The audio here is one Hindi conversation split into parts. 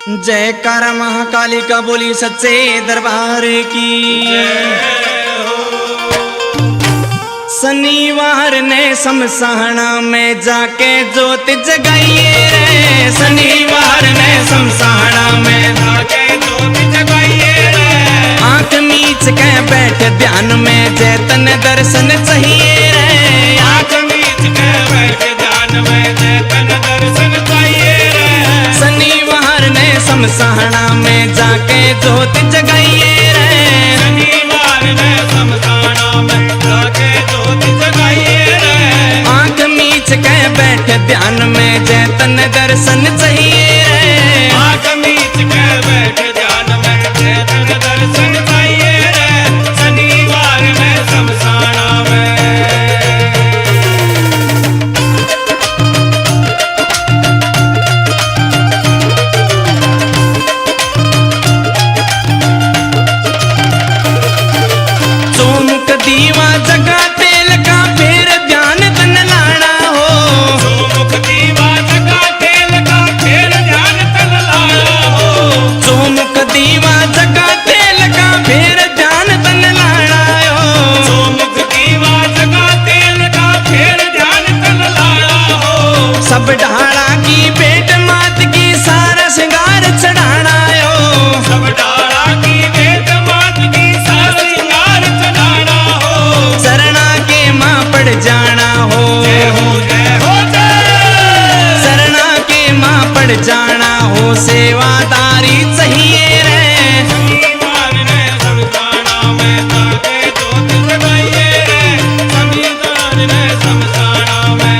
जयकारा महाकाली का बोली सच्चे दरबार की। शनिवार ने शमशाना में जाके ज्योत जगाइए रे, शनिवार ने शमशाना में जाके ज्योत जगाइए रे। आंख मीच के बैठ ध्यान में चेतन दर्शन चाहिए रे, आंख मीच के बैठ ध्यान में चेतन दर्शन चाहिए रे। शनिवार ने शमशाना में जाके ज्योत जगाइए रे, शनिवार ने शमशाना में जाके ज्योत जगाइए रे। आंख मीच के बैठ ध्यान में चेतन दर्शन चाहिए रे, आंख मीच के बैठ ध्यान में चेतन दर्शन चाहिए रे। शनिवार ने शमशाना में दीवा जगा तेल का फिर ध्यान तन लाना हो, चौमुख दीवा जगा तेल का फिर ध्यान तन लाना हो, चौमुख दीवा जगा तेल का फिर ध्यान तन लाना हो, चौमुख दीवा जगा तेल का फिर ध्यान तन लाना हो। सब ढाला की भेंट मात की सारा श्रृंगार चढ़ाना हो, सब ढाला की भेंट मात की सारा श्रृंगार चढ़ाना हो। शरणा के मां पड़ जाना हो, जय हो जय हो जय। शरणा के मां पड़ जाना हो, सेवादारी चाहिए रे। शनिवार ने शमशाना में जाके ज्योत जगाइए रे, शनिवार ने शमशाना में।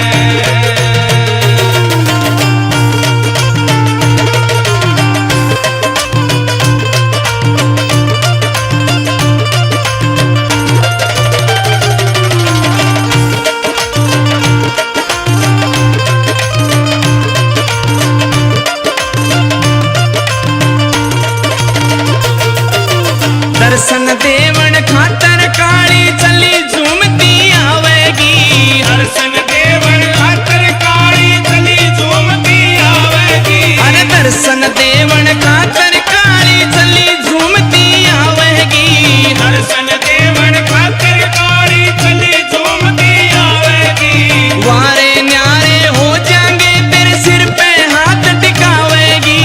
दर्शन देवन खातर काली चली झूमती आवेगी, दर्शन देवन खातर काली चली झूमती आवेगी। अरे दर्शन देवन खातर काली चली झूमती आवेगी, दर्शन देवन खातर काली चली झूमती आवेगी। वारे न्यारे हो जाएंगे तेरे सिर पे हाथ टिकावेगी,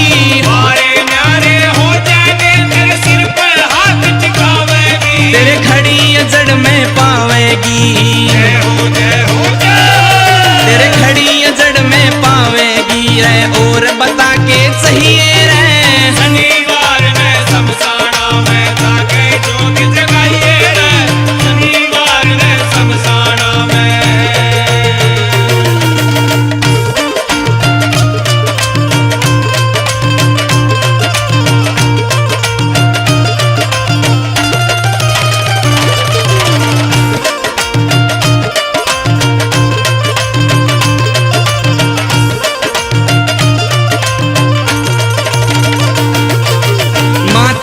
वारे न्यारे हो जाएंगे तेरे सिर पे हाथ टिकावेगी। तेरे खड़ी जड़ में पावेगी, जय हो जय हो जय। तेरे खड़ी जड़ में पावेगी रे, और बता के चाहिए रे। शनिवार में शमशाना में जाके ज्योत जगाइए रे, शनिवार में शमशाना में।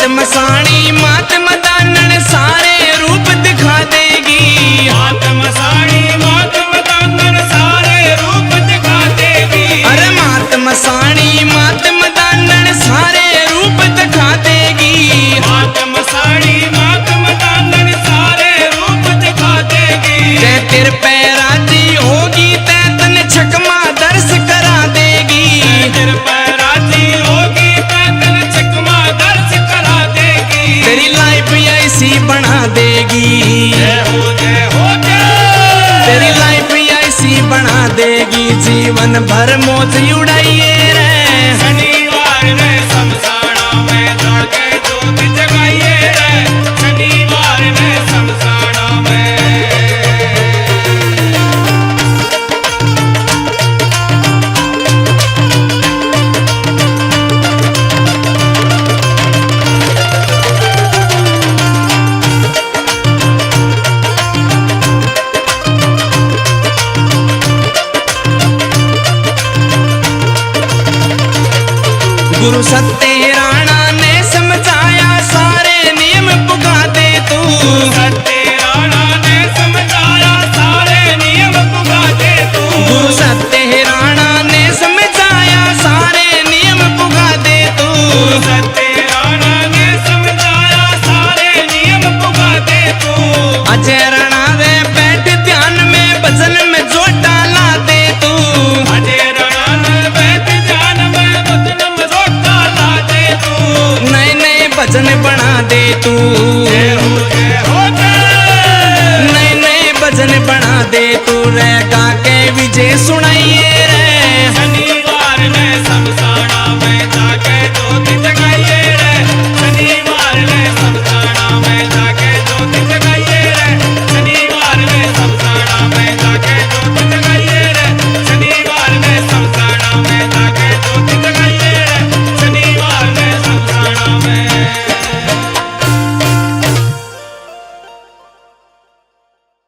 मसाणी मात मदानन सारे रूप दिखा देगी, मात मसाणी मात मदानन सारे रूप दिखा देगी। अरे मात मसाणी मात मदानन सारे रूप दिखा देगी, मात मसाणी मात मदानन सारे रूप दिखा देगी। जय तेरे पे राजी होगी तै तन छकमा दर्श करा देगी, तेरे पे राजी होगी तै तन छकमा दर्श करा देगी। तेरी लाइफ ऐसी बना देगी, जय हो जय हो जय। तेरी लाइफ ऐसी बना देगी, जीवन भर मौज उड़ाइए रे। शनिवार ने शमशाना में जाके ज्योत जगाइए रे, शनिवार ने शमशाना में। गुरु सत्य राणा ने समझाया सारे नियम पुगा दे तू, सत्य राणा ने समझाया सारे नियम पुगा दे तू। गुरु सत्य राणा ने समझाया सारे नियम पुगा दे तू। तू, नए नए भजन बना दे तू, रे गा के विजय सुनाइए